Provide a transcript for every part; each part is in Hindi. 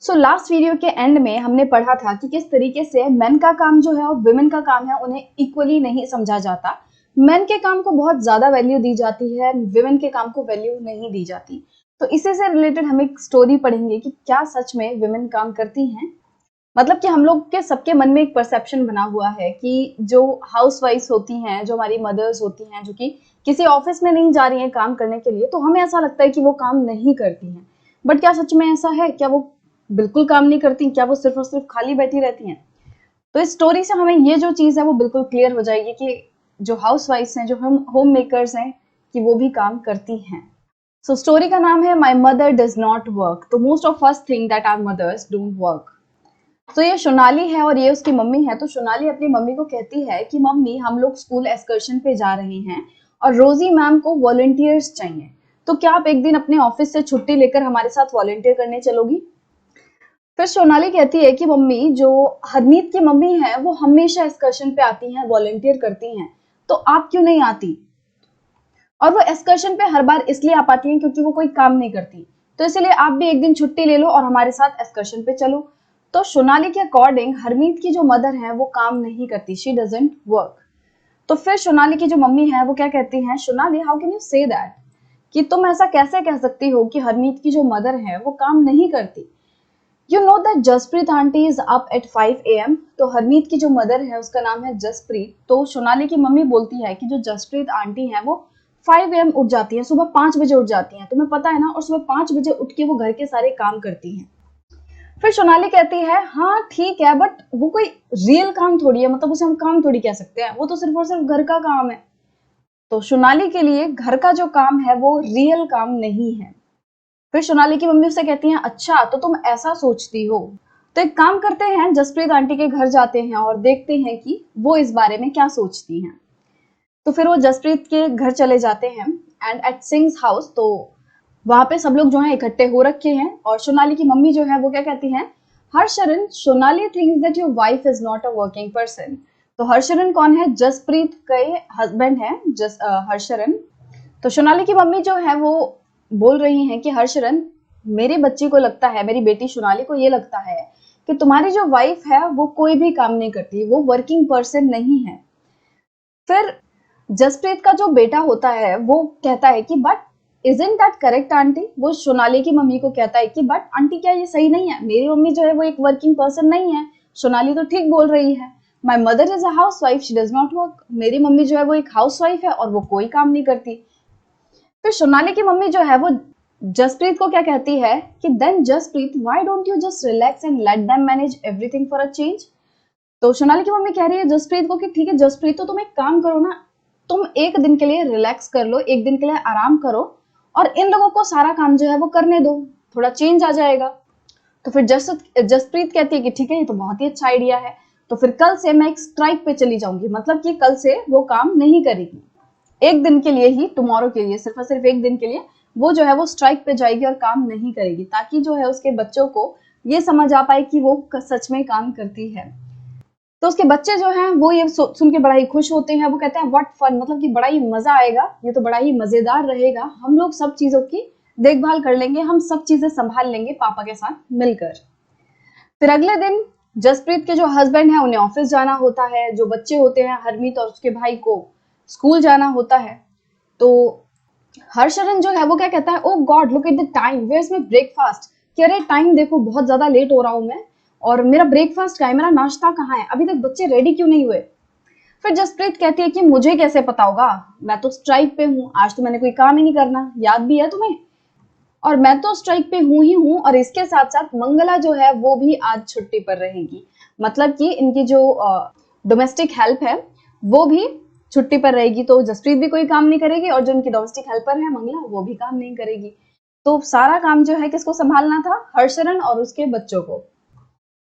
सो लास्ट वीडियो के एंड में हमने पढ़ा था कि किस तरीके से मेन का काम जो है और वुमेन का काम है उन्हें इक्वली नहीं समझा जाता। मेन के काम को बहुत ज्यादा वैल्यू दी जाती है, वुमेन के काम को वैल्यू नहीं दी जाती। तो इसी से रिलेटेड हम एक स्टोरी पढ़ेंगे कि क्या सच में वुमेन काम करती हैं। मतलब कि हम लोग के सबके मन में एक परसेप्शन बना हुआ है कि जो हाउसवाइफ्स होती हैं, जो हमारी मदर्स होती हैं, जो कि किसी ऑफिस में नहीं जा रही हैं काम करने के लिए, तो हमें ऐसा लगता है कि वो काम नहीं करती हैं। बट क्या सच में ऐसा है? क्या वो बिल्कुल काम नहीं करती? क्या वो सिर्फ और सिर्फ खाली बैठी रहती हैं? तो इस स्टोरी से हमें ये जो चीज है वो बिल्कुल क्लियर हो जाएगी कि जो हाउसवाइफ्स हैं, जो हम होम मेकर्स हैं, कि वो भी काम करती हैं। सो स्टोरी का नाम है my mother does not work. तो most of us think that our mothers don't work. तो ये सोनाली है और ये उसकी मम्मी है। तो सोनाली अपनी मम्मी को कहती है कि मम्मी, हम लोग स्कूल एक्सकर्शन पे जा रहे हैं और रोजी मैम को वॉलंटियर्स चाहिए, तो क्या आप एक दिन अपने ऑफिस से छुट्टी लेकर हमारे साथ वॉलंटियर करने चलोगी? फिर सोनाली कहती है कि मम्मी, जो हरमीत की मम्मी है वो हमेशा एक्सकर्शन पे आती हैं, वॉलंटियर करती हैं, तो आप क्यों नहीं आती? और वो एक्सकर्शन पे हर बार इसलिए आ पाती हैं क्योंकि वो कोई काम नहीं करती, तो इसलिए आप भी एक दिन छुट्टी ले लो और हमारे साथ एक्सकर्शन पे चलो। तो सोनाली के अकॉर्डिंग हरमीत की जो मदर है वो काम नहीं करती, शी डजंट वर्क। तो फिर सोनाली की जो मम्मी है वो क्या कहती हैं, Sonali how can you say that, कि तुम ऐसा कैसे कह सकती हो कि हरमीत की जो मदर है वो काम नहीं करती? You know that Jaspreet aunty is up at 5 AM। तो हरमीत की जो मदर है उसका नाम है जसप्रीत। तो सोनाली की मम्मी बोलती है कि जो जसप्रीत आंटी है वो 5 AM उठ जाती है, सुबह 5 बजे उठ जाती हैं, तुम्हें पता है ना, और सुबह 5 बजे उठ के वो घर के सारे काम करती हैं। फिर सोनाली कहती है हाँ ठीक है, बट वो कोई रियल काम थोड़ी है, मतलब उसे हम काम थोड़ी कह सकते हैं, वो तो सिर्फ और सिर्फ घर का काम है। तो सोनाली के लिए घर का जो काम है वो रियल काम नहीं है। फिर सोनाली की मम्मी उससे कहती हैं अच्छा तो तुम ऐसा सोचती हो, तो एक काम करते हैं, जसप्रीत आंटी के घर जाते हैं और देखते हैं कि वो इस बारे में क्या सोचती हैं। तो फिर वो जसप्रीत के घर चले जाते हैं एंड एट सिंग्स हाउस। तो वहां पे सब लोग जो है इकट्ठे हो रखे हैं और सोनाली की मम्मी जो है वो क्या कहती हैं, Harsharan, Sonali thinks that your wife is not a working person. तो हर्षरन कौन है? जसप्रीत के हस्बैंड है, हर्षरन। तो सोनाली की मम्मी जो है वो बोल रही हैं कि हर्षरन, मेरी बच्ची को लगता है, मेरी बेटी सोनाली को ये लगता है कि तुम्हारी जो वाइफ है वो कोई भी काम नहीं करती, वो वर्किंग पर्सन नहीं है। फिर जसप्रीत का जो बेटा होता है वो कहता है कि but isn't that correct aunty. वो सोनाली की मम्मी को कहता है कि बट आंटी, क्या ये सही नहीं है? मेरी मम्मी जो है वो एक वर्किंग पर्सन नहीं है, सोनाली तो ठीक बोल रही है। My mother is a house wife, she does not work. मेरी मम्मी जो है वो एक हाउस वाइफ है और वो कोई काम नहीं करती। फिर सोनाली की मम्मी जो है वो जसप्रीत को क्या कहती है कि then Jaspreet, why don't you just relax and let them manage everything for a change. तो सोनाली की मम्मी कह रही है जसप्रीत को कि ठीक है जसप्रीत, तो तुम एक काम करो ना, तुम एक दिन के लिए रिलैक्स कर लो, एक दिन के लिए आराम करो और इन लोगों को सारा काम जो है वो करने दो, थोड़ा चेंज आ जाएगा। तो फिर जसप्रीत कहती है कि ठीक है, ये तो बहुत ही अच्छा आइडिया है, तो फिर कल से मैं एक स्ट्राइक पे चली जाऊंगी, मतलब कि कल से वो काम नहीं करेगी। एक दिन के लिए ही, टुमारो के लिए, सिर्फ और सिर्फ एक दिन के लिए वो जो है वो स्ट्राइक पे जाएगी और काम नहीं करेगी, ताकि जो है उसके बच्चों को ये समझ आ पाए कि वो सच में काम करती है। तो उसके बच्चे जो हैं वो ये सुन के बड़ा ही खुश होते हैं। वो कहते हैं व्हाट फन, मतलब कि बड़ा ही मजा आएगा, ये तो बड़ा ही मजेदार रहेगा, हम लोग सब चीजों की देखभाल कर लेंगे, हम सब चीजें संभाल लेंगे पापा के साथ मिलकर। फिर अगले दिन जसप्रीत के जो हस्बैंड है उन्हें ऑफिस जाना होता है, जो बच्चे होते हैं हरमीत और उसके भाई को स्कूल जाना होता है। तो हर्षरन जो है वो क्या कहता है, oh God look at the time, where is my breakfast. कि अरे टाइम देखो, बहुत ज्यादा लेट हो रहा हूं मैं, और मेरा ब्रेकफास्ट कहाँ है, मेरा नाश्ता कहाँ है, अभी तक बच्चे रेडी क्यों नहीं हुए? फिर जसप्रीत कहती है कि मुझे कैसे पता होगा, मैं तो स्ट्राइक पे हूँ, आज तो मैंने कोई काम ही नहीं करना, याद भी है तुम्हें, और मैं तो स्ट्राइक पे हूँ ही हूँ, और इसके साथ साथ मंगला जो है वो भी आज छुट्टी पर रहेगी। मतलब कि इनकी जो डोमेस्टिक हेल्प है वो भी छुट्टी पर रहेगी, तो जसप्रीत भी कोई काम नहीं करेगी और जो उनकी डोमेस्टिक हेल्पर है मंगला, वो भी काम नहीं करेगी। तो सारा काम जो है किसको संभालना था? हर्षरन और उसके बच्चों को।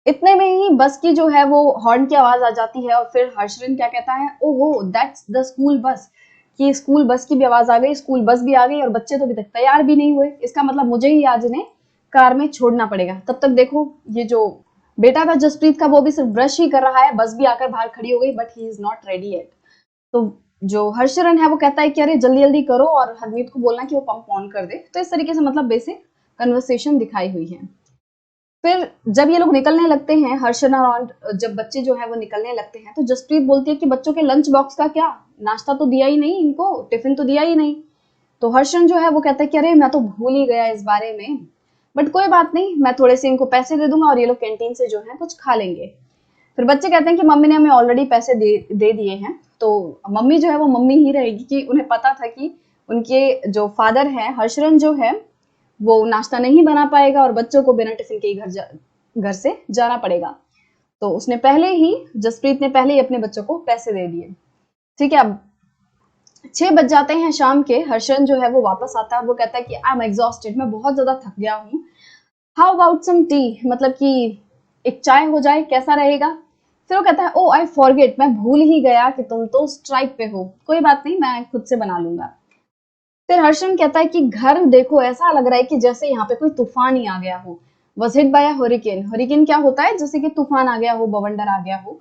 इतने में ही बस की जो है वो हॉर्न की आवाज आ जाती है और फिर हर्षरन क्या कहता है, ओहो दैट्स द स्कूल बस, कि स्कूल बस की भी आवाज आ गई, स्कूल बस भी आ गई और बच्चे तो अभी तक तैयार भी नहीं हुए, इसका मतलब मुझे ही आज इन्हें कार में छोड़ना पड़ेगा। तब तक देखो ये जो बेटा था जसप्रीत का वो भी सिर्फ ब्रश ही कर रहा है, बस भी आकर बाहर खड़ी हो गई, but he is not ready yet. तो जो हर्षरन है वो कहता है कि अरे जल्दी जल्दी करो और हरमीत को बोलना कि वो पंप ऑन कर दे। तो इस तरीके से मतलब बेसिक कन्वर्सेशन दिखाई हुई है। फिर जब ये लोग निकलने लगते हैं, हर्षन और जब बच्चे जो है वो निकलने लगते हैं, तो जसप्रीत बोलती है कि बच्चों के लंच बॉक्स का क्या, नाश्ता तो दिया ही नहीं इनको, टिफिन तो दिया ही नहीं। तो हर्षन जो है वो कहता है कि अरे मैं तो भूल ही गया इस बारे में, बट कोई बात नहीं, मैं थोड़े से इनको पैसे दे दूंगा और ये लोग कैंटीन से जो है कुछ खा लेंगे। फिर बच्चे कहते हैं कि मम्मी ने हमें ऑलरेडी पैसे दे दिए हैं, तो मम्मी जो है वो मम्मी ही रहेगी, कि उन्हें पता था कि उनके जो फादर है हर्षरन जो है वो नाश्ता नहीं बना पाएगा और बच्चों को बिना टिफिन के ही घर से जाना पड़ेगा। तो उसने पहले ही, जसप्रीत ने पहले ही अपने बच्चों को पैसे दे दिए। ठीक है, अब 6 बज जाते हैं शाम के। हर्षन जो है वो वापस आता है, वो कहता है कि आई एम एग्जॉस्टेड, मैं बहुत ज्यादा थक गया हूँ, हाउ अबाउट सम टी, मतलब कि एक चाय हो जाए, कैसा रहेगा। फिर वो कहता है ओ आई फॉरगेट, मैं भूल ही गया कि तुम तो स्ट्राइक पे हो, कोई बात नहीं, मैं खुद से बना लूंगा। फिर हर्षन कहता है कि घर देखो, ऐसा लग रहा है कि जैसे यहाँ पे कोई तूफान ही आ गया हो, was hit by a hurricane. Hurricane क्या होता है, जैसे कि तूफान आ गया हो, बवंडर आ गया हो।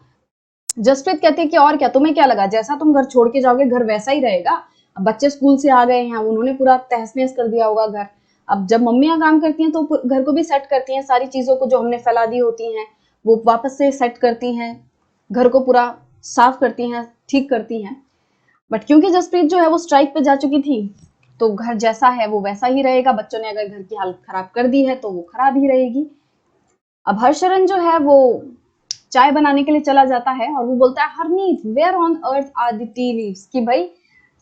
जसप्रीत कहती है कि और क्या, तुम्हें क्या लगा जैसा तुम घर छोड़ के जाओगे घर वैसा ही रहेगा। अब बच्चे स्कूल से आ गए हैं, उन्होंने पूरा तहस नहस कर दिया होगा घर। अब जब मम्मियां काम करती हैं तो घर को भी सेट करती हैं, सारी चीजों को जो हमने फैला दी होती हैं वो वापस से सेट करती हैं, घर को पूरा साफ करती हैं, ठीक करती हैं। बट क्योंकि जसप्रीत जो है वो स्ट्राइक पे जा चुकी थी, तो घर जैसा है वो वैसा ही रहेगा। बच्चों ने अगर घर की हालत खराब कर दी है तो वो खराब ही रहेगी। अब हर्षरन जो है वो चाय बनाने के लिए चला जाता है और वो बोलता है Harmeet, where on earth are the tea leaves, कि भाई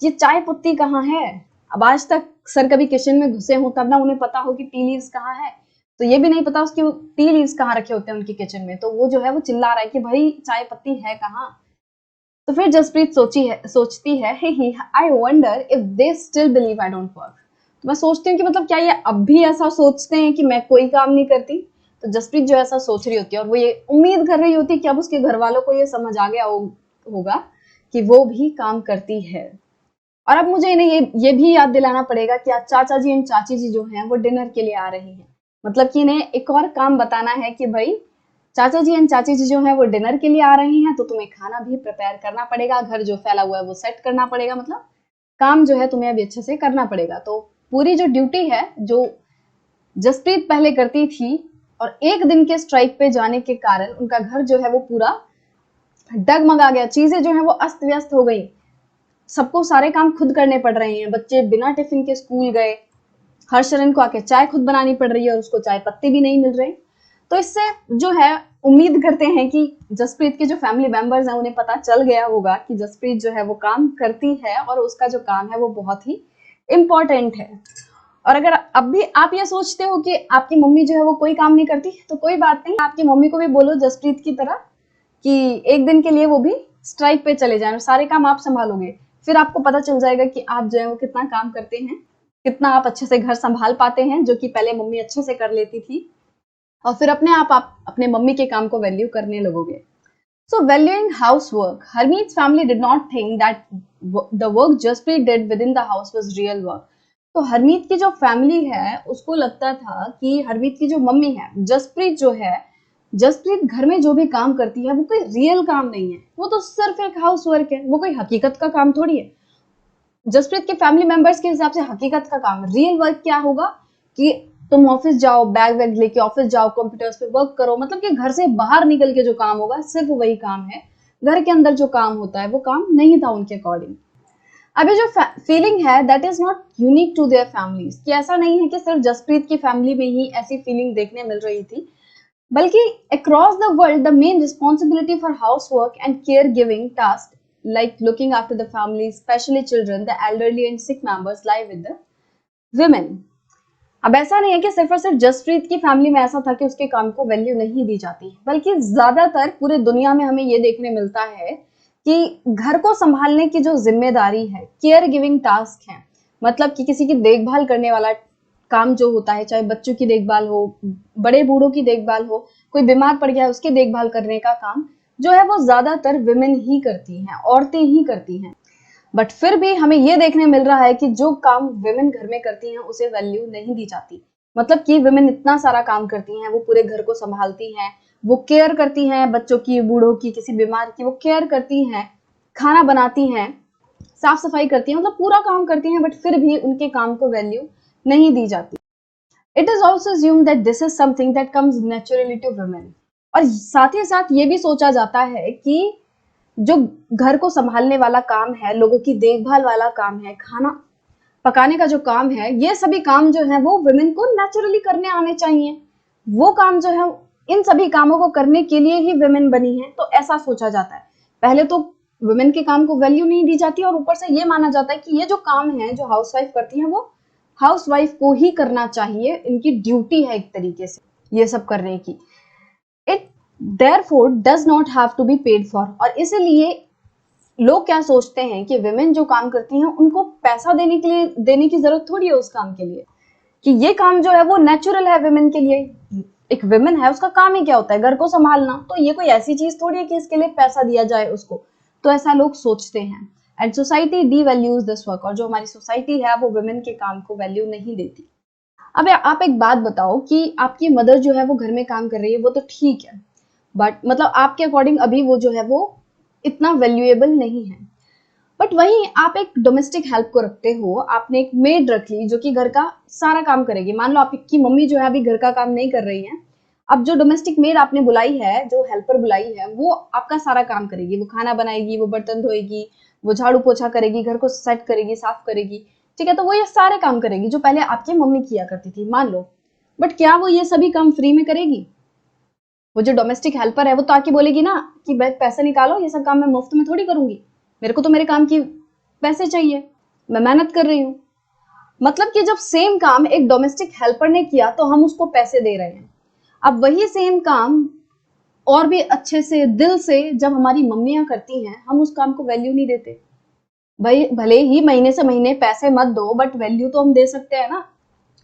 ये चाय पत्ती कहाँ है। अब आज तक सर कभी किचन में घुसे हो तब ना उन्हें पता हो कि टी लीव्स कहाँ है, तो ये भी नहीं पता उसकी टी लीव्स कहाँ रखे होते हैं उनके किचन में। तो वो जो है वो चिल्ला रहा है कि भाई चाय पत्ती है कहाँ। तो फिर जसप्रीत सोचती है he I wonder if they still believe I don't work. तो मैं सोचती हूँ कि मतलब क्या ये अब भी ऐसा सोचते हैं कि मैं कोई काम नहीं करती। तो जसप्रीत जो ऐसा सोच रही होती है और वो ये उम्मीद कर रही होती है कि अब उसके घर वालों को ये समझ आ गया होगा कि वो भी काम करती है। और अब मुझे इन्हें ये भी याद दिलाना पड़ेगा कि आज चाचा जी एंड चाची जी जो हैं वो डिनर के लिए आ रही हैं। मतलब कि इन्हें एक और काम बताना है कि भाई चाचा जी एंड चाची जी जो हैं वो डिनर के लिए आ रहे हैं, तो तुम्हें खाना भी प्रिपेयर करना पड़ेगा, घर जो फैला हुआ है वो सेट करना पड़ेगा, मतलब काम जो है तुम्हें अभी अच्छे से करना पड़ेगा। तो पूरी जो ड्यूटी है जो जसप्रीत पहले करती थी, और एक दिन के स्ट्राइक पे जाने के कारण उनका घर जो है वो पूरा डगमगा गया, चीजें जो है वो अस्त व्यस्त हो गई। सबको सारे काम खुद करने पड़ रहे हैं, बच्चे बिना टिफिन के स्कूल गए, हर्षरन को आके चाय खुद बनानी पड़ रही है और उसको चाय पत्ती भी नहीं मिल रहे। तो इससे जो है उम्मीद करते हैं कि जसप्रीत के जो फैमिली मेंबर्स हैं उन्हें पता चल गया होगा कि जसप्रीत जो है वो काम करती है और उसका जो काम है वो बहुत ही इम्पोर्टेंट है। और अगर अब भी आप ये सोचते हो कि आपकी मम्मी जो है वो कोई काम नहीं करती, तो कोई बात नहीं, आपकी मम्मी को भी बोलो जसप्रीत की तरह कि एक दिन के लिए वो भी स्ट्राइक पे चले जाएं और सारे काम आप संभालोगे। फिर आपको पता चल जाएगा कि आप जो है वो कितना काम करते हैं, कितना आप अच्छे से घर संभाल पाते हैं, जो कि पहले मम्मी अच्छे से कर लेती थी। और फिर अपने आप अपने मम्मी के काम को वैल्यू करने लगोगे। So valuing housework, Harmeet's family did not think that the work Jaspreet did within the house was real work. तो हरमीत की जो फैमिली है उसको लगता था कि हरमीत की जो मम्मी है जसप्रीत जो है, जसप्रीत घर में जो भी काम करती है वो कोई रियल काम नहीं है, वो तो सिर्फ एक हाउस वर्क है, वो कोई हकीकत का काम थोड़ी है। जसप्रीत के फैमिली मेंबर्स के हिसाब से हकीकत का काम, रियल वर्क क्या होगा कि तुम ऑफिस जाओ, बैग वैग लेके ऑफिस जाओ, कंप्यूटर्स पे वर्क करो, मतलब कि घर से बाहर निकल के जो काम होगा सिर्फ वही काम है। घर के अंदर जो काम होता है वो काम नहीं था उनके अकॉर्डिंग। अभी जो फीलिंग है that is not unique to their families, कि ऐसा नहीं है कि सिर्फ जसप्रीत की फैमिली में ही ऐसी फीलिंग देखने मिल रही थी, बल्कि across the world the main responsibility for housework and caregiving tasks like looking after the family, especially children, the elderly and sick members, lie with the women. अब ऐसा नहीं है कि सिर्फ और सिर्फ जसप्रीत की फैमिली में ऐसा था कि उसके काम को वैल्यू नहीं दी जाती, बल्कि ज्यादातर पूरे दुनिया में हमें ये देखने मिलता है कि घर को संभालने की जो जिम्मेदारी है, केयर गिविंग टास्क है, मतलब कि किसी की देखभाल करने वाला काम जो होता है, चाहे बच्चों की देखभाल हो, बड़े बूढ़ों की देखभाल हो, कोई बीमार पड़ गया है उसकी देखभाल करने का काम जो है वो ज्यादातर विमेन ही करती हैं, औरतें ही करती हैं। बट फिर भी हमें ये देखने मिल रहा है कि जो काम विमेन घर में करती हैं उसे वैल्यू नहीं दी जाती। मतलब कि विमेन इतना सारा काम करती हैं, वो पूरे घर को संभालती हैं, वो केयर करती हैं बच्चों की, बूढ़ों की, किसी बीमार की वो केयर करती हैं, खाना बनाती हैं, साफ सफाई करती हैं, मतलब पूरा काम करती हैं, बट फिर भी उनके काम को वैल्यू नहीं दी जाती। It is also assumed that this is something that comes naturally to women। और साथ ही साथ ये भी सोचा जाता है कि जो घर को संभालने वाला काम है, लोगों की देखभाल वाला काम है, खाना पकाने का जो काम है, ये सभी काम जो है वो वुमेन को नेचुरली करने आने चाहिए। वो काम जो है, इन सभी कामों को करने के लिए ही वुमेन बनी है, तो ऐसा सोचा जाता है। पहले तो वुमेन के काम को वैल्यू नहीं दी जाती और ऊपर से ये माना जाता है कि ये जो काम है जो हाउसवाइफ करती है वो हाउसवाइफ को ही करना चाहिए, इनकी ड्यूटी है एक तरीके से ये सब करने की। It therefore does not have to be paid for. और इसीलिए लोग क्या सोचते हैं कि विमेन जो काम करती हैं उनको पैसा देने के लिए देने की जरूरत थोड़ी है उस काम के लिए, कि ये काम जो है वो नेचुरल है विमेन के लिए। एक विमेन है, उसका काम ही क्या होता है, घर को संभालना, तो ये कोई ऐसी चीज थोड़ी है कि इसके लिए पैसा दिया जाए उसको। तो ऐसा लोग सोचते हैं एंड सोसाइटी डीवैल्यूज दिस वर्क। और जो हमारी सोसाइटी है वो विमेन के काम को वैल्यू नहीं देती। अब आप एक बात बताओ कि आपकी मदर जो है वो घर में काम कर रही है, वो तो ठीक है, बट मतलब आपके अकॉर्डिंग अभी वो जो है वो इतना वैल्यूएबल नहीं है। बट वहीं आप एक डोमेस्टिक हेल्प को रखते हो, आपने एक मेड रख ली जो कि घर का सारा काम करेगी। मान लो आपकी मम्मी जो है अभी घर का काम नहीं कर रही है, अब जो डोमेस्टिक मेड आपने बुलाई है, जो हेल्पर बुलाई है, वो आपका सारा काम करेगी, वो खाना बनाएगी, वो बर्तन धोएगी, वो झाड़ू पोछा करेगी, घर को सेट करेगी, साफ करेगी, ठीक है। तो वो ये सारे काम करेगी जो पहले आपकी मम्मी किया करती थी, मान लो। बट क्या वो ये सभी काम फ्री में करेगी? वो जो डोमेस्टिक हेल्पर है वो तो आके बोलेगी ना कि पैसे निकालो, ये सब काम मैं मुफ्त में थोड़ी करूंगी, मेरे को तो मेरे काम की पैसे चाहिए, मैं मेहनत कर रही हूँ। मतलब कि जब सेम काम एक डोमेस्टिक हेल्पर ने किया तो हम उसको पैसे दे रहे हैं। अब वही सेम काम और भी अच्छे से दिल से जब हमारी मम्मियां करती हैं, हम उस काम को वैल्यू नहीं देते। भाई भले ही महीने से महीने पैसे मत दो, बट वैल्यू तो हम दे सकते हैं ना,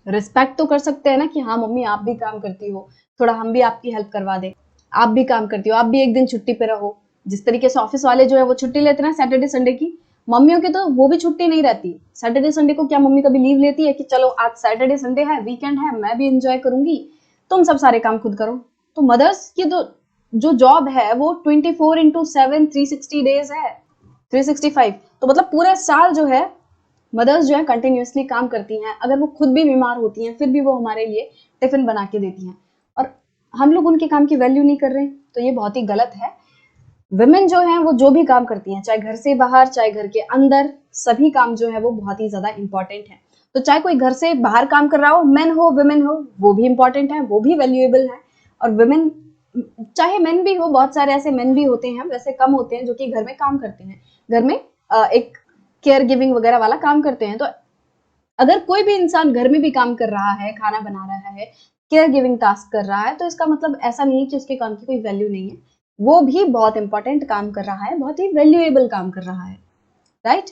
रिस्पेक्ट तो कर सकते हैं ना कि हाँ मम्मी आप भी काम करती हो, थोड़ा हम भी आपकी हेल्प करवा दें, आप भी काम करती हो, आप भी एक दिन छुट्टी पे रहो। जिस तरीके से ऑफिस वाले जो है वो छुट्टी लेते हैं सैटरडे संडे की, मम्मियों की तो वो भी छुट्टी नहीं रहती। सैटरडे संडे को क्या मम्मी कभी लीव लेती है कि चलो आज सैटरडे संडे है, वीकेंड है, मैं भी इंजॉय करूंगी, तुम सब सारे काम खुद करो? तो मदर्स की तो जो जॉब है वो 24/7 360 डेज है, 365। तो मतलब पूरे साल जो है मदर्स जो है कंटिन्यूअसली काम करती हैं। अगर वो खुद भी बीमार होती हैं फिर भी वो हमारे लिए टिफिन बना के देती हैं, और हम लोग उनके काम की वैल्यू नहीं कर रहे हैं, तो ये बहुत ही गलत है। वुमेन जो है वो जो भी काम करती हैं, चाहे घर से बाहर चाहे घर के अंदर, सभी काम जो है वो बहुत ही ज्यादा इंपॉर्टेंट है। तो चाहे कोई घर से बाहर काम कर रहा हो, मेन हो वुमेन हो, वो भी इंपॉर्टेंट है, वो भी वैल्यूएबल है। और वुमेन चाहे मेन भी हो, बहुत सारे ऐसे मेन भी होते हैं, वैसे कम होते हैं, जो कि घर में काम करते हैं, घर में एक केयर गिविंग वगैरह वाला काम करते हैं। तो अगर कोई भी इंसान घर में भी काम कर रहा है, खाना बना रहा है, केयर गिविंग टास्क कर रहा है, तो इसका मतलब ऐसा नहीं है कि उसके काम की कोई वैल्यू नहीं है। वो भी बहुत इंपॉर्टेंट काम कर रहा है, बहुत ही वैल्यूएबल काम कर रहा है, राइट?